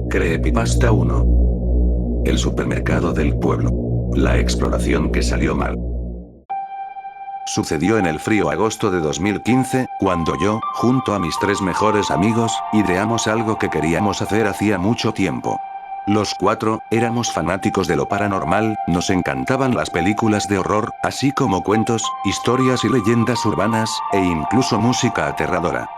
Creepypasta 1. El supermercado del pueblo. La exploración que salió mal. Sucedió en el frío agosto de 2015, cuando yo, junto a mis 3 mejores amigos, ideamos algo que queríamos hacer hacía mucho tiempo. Los 4, éramos fanáticos de lo paranormal, nos encantaban las películas de horror, así como cuentos, historias y leyendas urbanas, e incluso música aterradora.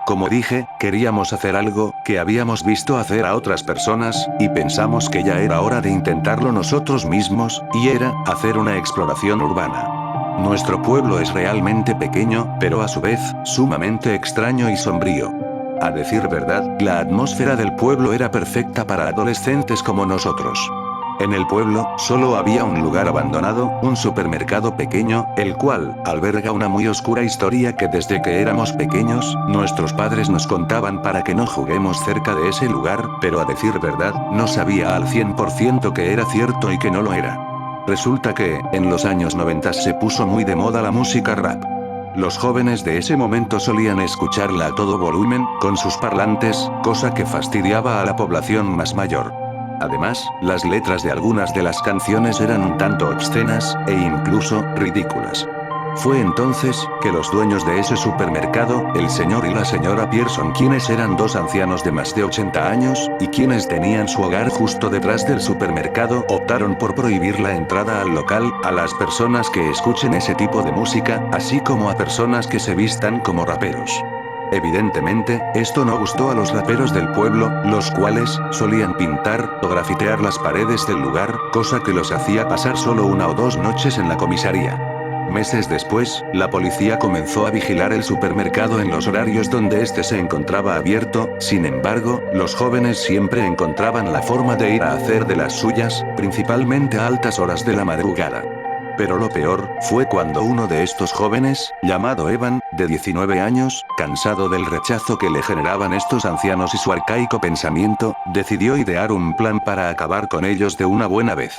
Como dije, queríamos hacer algo que habíamos visto hacer a otras personas, y pensamos que ya era hora de intentarlo nosotros mismos, y era, hacer una exploración urbana. Nuestro pueblo es realmente pequeño, pero a su vez, sumamente extraño y sombrío. A decir verdad, la atmósfera del pueblo era perfecta para adolescentes como nosotros. En el pueblo, solo había un lugar abandonado, un supermercado pequeño, el cual alberga una muy oscura historia que desde que éramos pequeños, nuestros padres nos contaban para que no juguemos cerca de ese lugar, pero a decir verdad, no sabía al 100% que era cierto y que no lo era. Resulta que, en los años 90 se puso muy de moda la música rap. Los jóvenes de ese momento solían escucharla a todo volumen, con sus parlantes, cosa que fastidiaba a la población más mayor. Además, las letras de algunas de las canciones eran un tanto obscenas, e incluso, ridículas. Fue entonces, que los dueños de ese supermercado, el señor y la señora Pearson, quienes eran 2 ancianos de más de 80 años, y quienes tenían su hogar justo detrás del supermercado, optaron por prohibir la entrada al local, a las personas que escuchen ese tipo de música, así como a personas que se vistan como raperos. Evidentemente, esto no gustó a los raperos del pueblo, los cuales solían pintar o grafitear las paredes del lugar, cosa que los hacía pasar solo 1 o 2 noches en la comisaría. Meses después, la policía comenzó a vigilar el supermercado en los horarios donde este se encontraba abierto, sin embargo, los jóvenes siempre encontraban la forma de ir a hacer de las suyas, principalmente a altas horas de la madrugada. Pero lo peor, fue cuando uno de estos jóvenes, llamado Evan, de 19 años, cansado del rechazo que le generaban estos ancianos y su arcaico pensamiento, decidió idear un plan para acabar con ellos de una buena vez.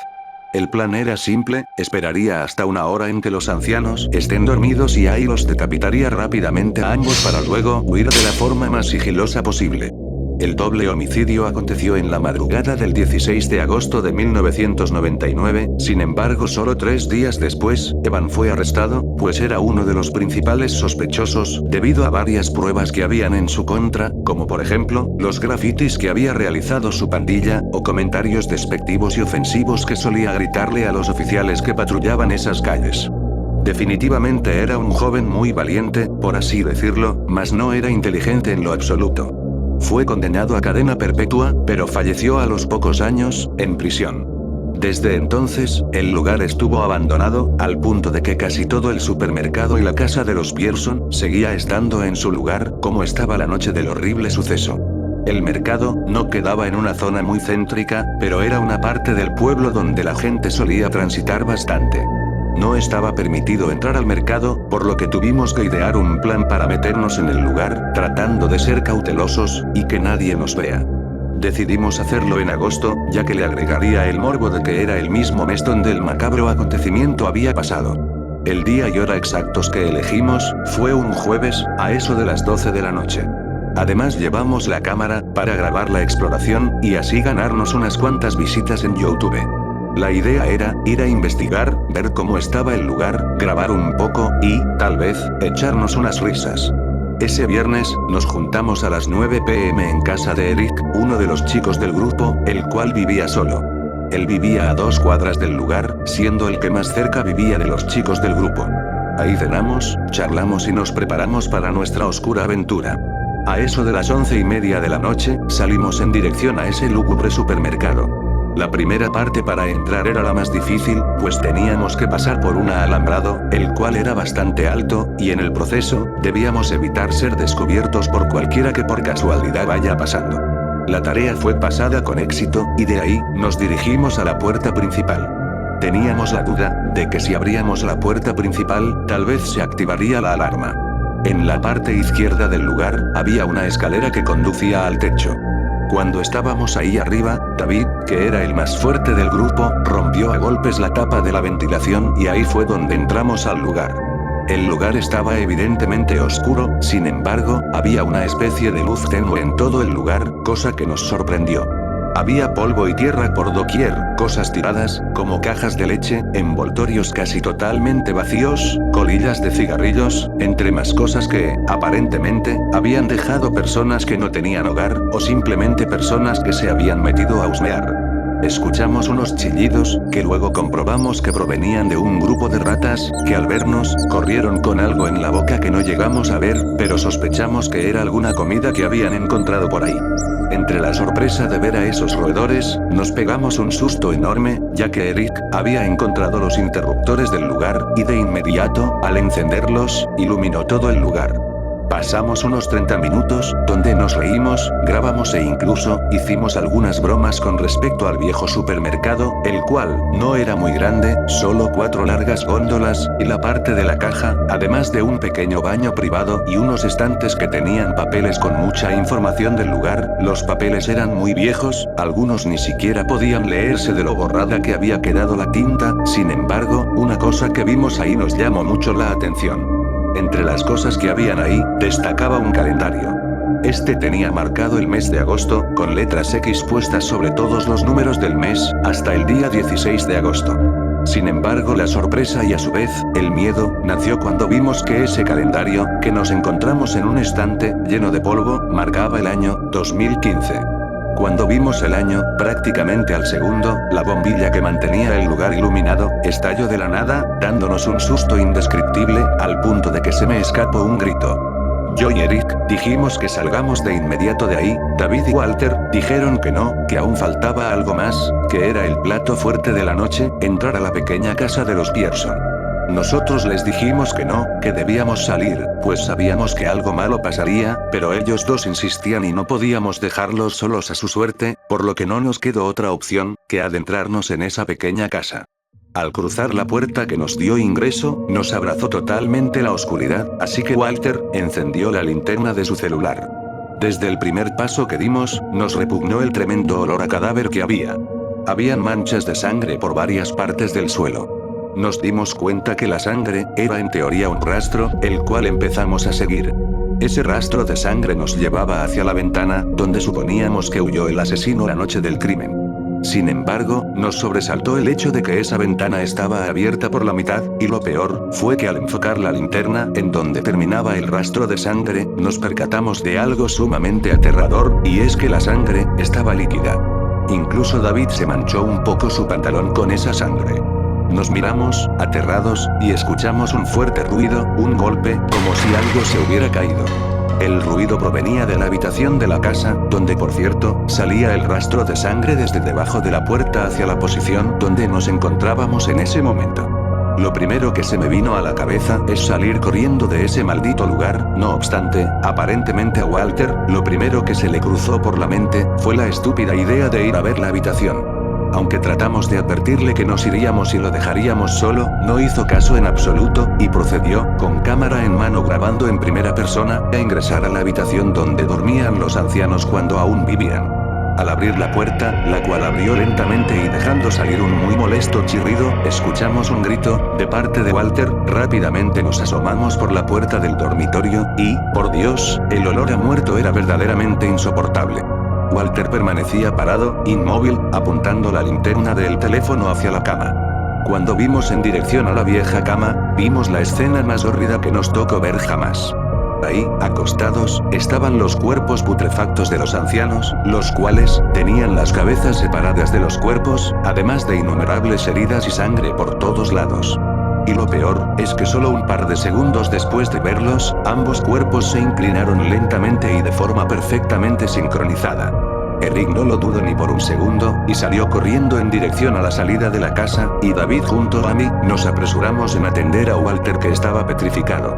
El plan era simple, esperaría hasta 1 hora en que los ancianos estén dormidos y ahí los decapitaría rápidamente a ambos para luego huir de la forma más sigilosa posible. El doble homicidio aconteció en la madrugada del 16 de agosto de 1999, sin embargo solo 3 días después, Evan fue arrestado, pues era uno de los principales sospechosos, debido a varias pruebas que habían en su contra, como por ejemplo, los grafitis que había realizado su pandilla, o comentarios despectivos y ofensivos que solía gritarle a los oficiales que patrullaban esas calles. Definitivamente era un joven muy valiente, por así decirlo, mas no era inteligente en lo absoluto. Fue condenado a cadena perpetua, pero falleció a los pocos años, en prisión. Desde entonces, el lugar estuvo abandonado, al punto de que casi todo el supermercado y la casa de los Pearson seguía estando en su lugar, como estaba la noche del horrible suceso. El mercado no quedaba en una zona muy céntrica, pero era una parte del pueblo donde la gente solía transitar bastante. No estaba permitido entrar al mercado, por lo que tuvimos que idear un plan para meternos en el lugar, tratando de ser cautelosos, y que nadie nos vea. Decidimos hacerlo en agosto, ya que le agregaría el morbo de que era el mismo mes donde el macabro acontecimiento había pasado. El día y hora exactos que elegimos, fue un jueves, a eso de las 12 de la noche. Además llevamos la cámara, para grabar la exploración, y así ganarnos unas cuantas visitas en YouTube. La idea era, ir a investigar, ver cómo estaba el lugar, grabar un poco, y, tal vez, echarnos unas risas. Ese viernes, nos juntamos a las 9 p.m. en casa de Eric, uno de los chicos del grupo, el cual vivía solo. Él vivía a 2 cuadras del lugar, siendo el que más cerca vivía de los chicos del grupo. Ahí cenamos, charlamos y nos preparamos para nuestra oscura aventura. A eso de las 11:30 de la noche, salimos en dirección a ese lúgubre supermercado. La primera parte para entrar era la más difícil, pues teníamos que pasar por un alambrado, el cual era bastante alto, y en el proceso, debíamos evitar ser descubiertos por cualquiera que por casualidad vaya pasando. La tarea fue pasada con éxito, y de ahí, nos dirigimos a la puerta principal. Teníamos la duda, de que si abríamos la puerta principal, tal vez se activaría la alarma. En la parte izquierda del lugar, había una escalera que conducía al techo. Cuando estábamos ahí arriba, David, que era el más fuerte del grupo, rompió a golpes la tapa de la ventilación y ahí fue donde entramos al lugar. El lugar estaba evidentemente oscuro, sin embargo, había una especie de luz tenue en todo el lugar, cosa que nos sorprendió. Había polvo y tierra por doquier, cosas tiradas, como cajas de leche, envoltorios casi totalmente vacíos, colillas de cigarrillos, entre más cosas que, aparentemente, habían dejado personas que no tenían hogar, o simplemente personas que se habían metido a husmear. Escuchamos unos chillidos, que luego comprobamos que provenían de un grupo de ratas, que al vernos, corrieron con algo en la boca que no llegamos a ver, pero sospechamos que era alguna comida que habían encontrado por ahí. Entre la sorpresa de ver a esos roedores, nos pegamos un susto enorme, ya que Eric había encontrado los interruptores del lugar, y de inmediato, al encenderlos, iluminó todo el lugar. Pasamos unos 30 minutos, donde nos reímos, grabamos e incluso, hicimos algunas bromas con respecto al viejo supermercado, el cual, no era muy grande, solo 4 largas góndolas, y la parte de la caja, además de un pequeño baño privado y unos estantes que tenían papeles con mucha información del lugar. Los papeles eran muy viejos, algunos ni siquiera podían leerse de lo borrada que había quedado la tinta. Sin embargo, una cosa que vimos ahí nos llamó mucho la atención. Entre las cosas que habían ahí, destacaba un calendario. Este tenía marcado el mes de agosto, con letras X puestas sobre todos los números del mes, hasta el día 16 de agosto. Sin embargo, la sorpresa y a su vez, el miedo, nació cuando vimos que ese calendario, que nos encontramos en un estante, lleno de polvo, marcaba el año 2015. Cuando vimos el año, prácticamente al segundo, la bombilla que mantenía el lugar iluminado, estalló de la nada, dándonos un susto indescriptible, al punto de que se me escapó un grito. Yo y Eric, dijimos que salgamos de inmediato de ahí. David y Walter, dijeron que no, que aún faltaba algo más, que era el plato fuerte de la noche, entrar a la pequeña casa de los Pearson. Nosotros les dijimos que no, que debíamos salir, pues sabíamos que algo malo pasaría, pero ellos dos insistían y no podíamos dejarlos solos a su suerte, por lo que no nos quedó otra opción, que adentrarnos en esa pequeña casa. Al cruzar la puerta que nos dio ingreso, nos abrazó totalmente la oscuridad, así que Walter encendió la linterna de su celular. Desde el primer paso que dimos, nos repugnó el tremendo olor a cadáver que había. Habían manchas de sangre por varias partes del suelo. Nos dimos cuenta que la sangre era en teoría un rastro, el cual empezamos a seguir. Ese rastro de sangre nos llevaba hacia la ventana, donde suponíamos que huyó el asesino la noche del crimen. Sin embargo, nos sobresaltó el hecho de que esa ventana estaba abierta por la mitad, y lo peor, fue que al enfocar la linterna en donde terminaba el rastro de sangre, nos percatamos de algo sumamente aterrador, y es que la sangre estaba líquida. Incluso David se manchó un poco su pantalón con esa sangre. Nos miramos, aterrados, y escuchamos un fuerte ruido, un golpe, como si algo se hubiera caído. El ruido provenía de la habitación de la casa, donde por cierto, salía el rastro de sangre desde debajo de la puerta hacia la posición donde nos encontrábamos en ese momento. Lo primero que se me vino a la cabeza es salir corriendo de ese maldito lugar. No obstante, aparentemente a Walter, lo primero que se le cruzó por la mente, fue la estúpida idea de ir a ver la habitación. Aunque tratamos de advertirle que nos iríamos y lo dejaríamos solo, no hizo caso en absoluto, y procedió, con cámara en mano grabando en primera persona, a ingresar a la habitación donde dormían los ancianos cuando aún vivían. Al abrir la puerta, la cual abrió lentamente y dejando salir un muy molesto chirrido, escuchamos un grito, de parte de Walter. Rápidamente nos asomamos por la puerta del dormitorio, y, por Dios, el olor a muerto era verdaderamente insoportable. Walter permanecía parado, inmóvil, apuntando la linterna del teléfono hacia la cama. Cuando vimos en dirección a la vieja cama, vimos la escena más horrida que nos tocó ver jamás. Ahí, acostados, estaban los cuerpos putrefactos de los ancianos, los cuales tenían las cabezas separadas de los cuerpos, además de innumerables heridas y sangre por todos lados. Y lo peor, es que solo un par de segundos después de verlos, ambos cuerpos se inclinaron lentamente y de forma perfectamente sincronizada. Eric no lo dudó ni por un segundo, y salió corriendo en dirección a la salida de la casa, y David junto a mí, nos apresuramos en atender a Walter que estaba petrificado.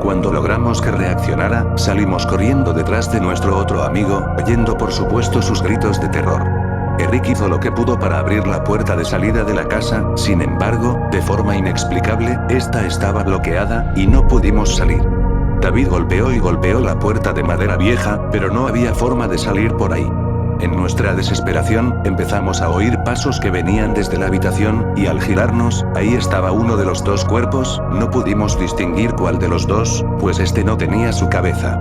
Cuando logramos que reaccionara, salimos corriendo detrás de nuestro otro amigo, oyendo por supuesto sus gritos de terror. Eric hizo lo que pudo para abrir la puerta de salida de la casa, sin embargo, de forma inexplicable, esta estaba bloqueada, y no pudimos salir. David golpeó y golpeó la puerta de madera vieja, pero no había forma de salir por ahí. En nuestra desesperación, empezamos a oír pasos que venían desde la habitación, y al girarnos, ahí estaba uno de los dos cuerpos. No pudimos distinguir cuál de los dos, pues este no tenía su cabeza.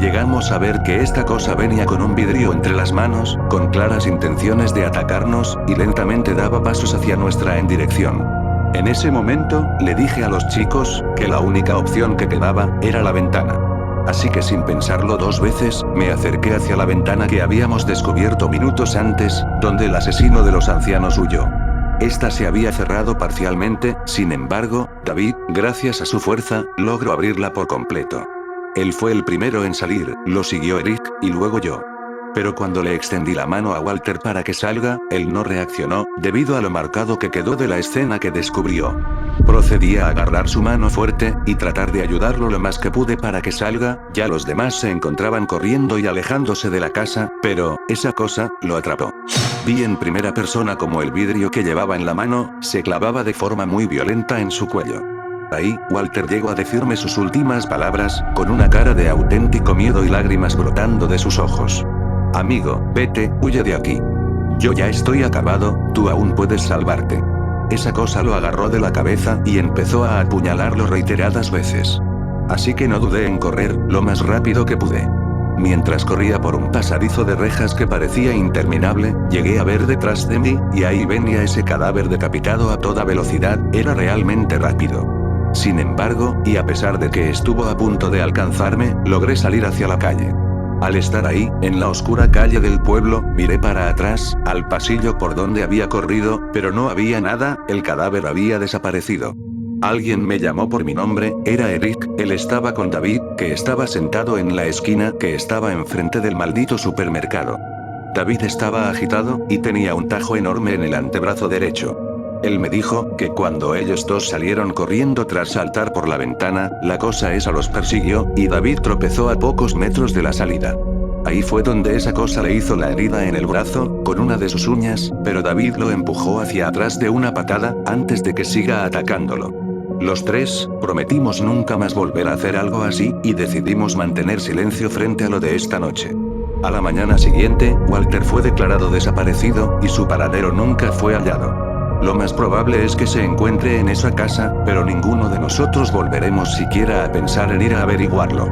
Llegamos a ver que esta cosa venía con un vidrio entre las manos, con claras intenciones de atacarnos, y lentamente daba pasos hacia nuestra en dirección. En ese momento, le dije a los chicos, que la única opción que quedaba, era la ventana. Así que sin pensarlo dos veces, me acerqué hacia la ventana que habíamos descubierto minutos antes, donde el asesino de los ancianos huyó. Esta se había cerrado parcialmente, sin embargo, David, gracias a su fuerza, logró abrirla por completo. Él fue el primero en salir, lo siguió Eric, y luego yo. Pero cuando le extendí la mano a Walter para que salga, él no reaccionó, debido a lo marcado que quedó de la escena que descubrió. Procedí a agarrar su mano fuerte, y tratar de ayudarlo lo más que pude para que salga, ya los demás se encontraban corriendo y alejándose de la casa, pero, esa cosa, lo atrapó. Vi en primera persona como el vidrio que llevaba en la mano, se clavaba de forma muy violenta en su cuello. Ahí, Walter llegó a decirme sus últimas palabras, con una cara de auténtico miedo y lágrimas brotando de sus ojos. Amigo, vete, huye de aquí. Yo ya estoy acabado, tú aún puedes salvarte. Esa cosa lo agarró de la cabeza y empezó a apuñalarlo reiteradas veces. Así que no dudé en correr, lo más rápido que pude. Mientras corría por un pasadizo de rejas que parecía interminable, llegué a ver detrás de mí, y ahí venía ese cadáver decapitado a toda velocidad, era realmente rápido. Sin embargo, y a pesar de que estuvo a punto de alcanzarme, logré salir hacia la calle. Al estar ahí, en la oscura calle del pueblo, miré para atrás, al pasillo por donde había corrido, pero no había nada, el cadáver había desaparecido. Alguien me llamó por mi nombre, era Eric, él estaba con David, que estaba sentado en la esquina que estaba enfrente del maldito supermercado. David estaba agitado, y tenía un tajo enorme en el antebrazo derecho. Él me dijo, que cuando ellos dos salieron corriendo tras saltar por la ventana, la cosa esa los persiguió, y David tropezó a pocos metros de la salida. Ahí fue donde esa cosa le hizo la herida en el brazo, con una de sus uñas, pero David lo empujó hacia atrás de una patada, antes de que siga atacándolo. Los tres, prometimos nunca más volver a hacer algo así, y decidimos mantener silencio frente a lo de esta noche. A la mañana siguiente, Walter fue declarado desaparecido, y su paradero nunca fue hallado. Lo más probable es que se encuentre en esa casa, pero ninguno de nosotros volveremos siquiera a pensar en ir a averiguarlo.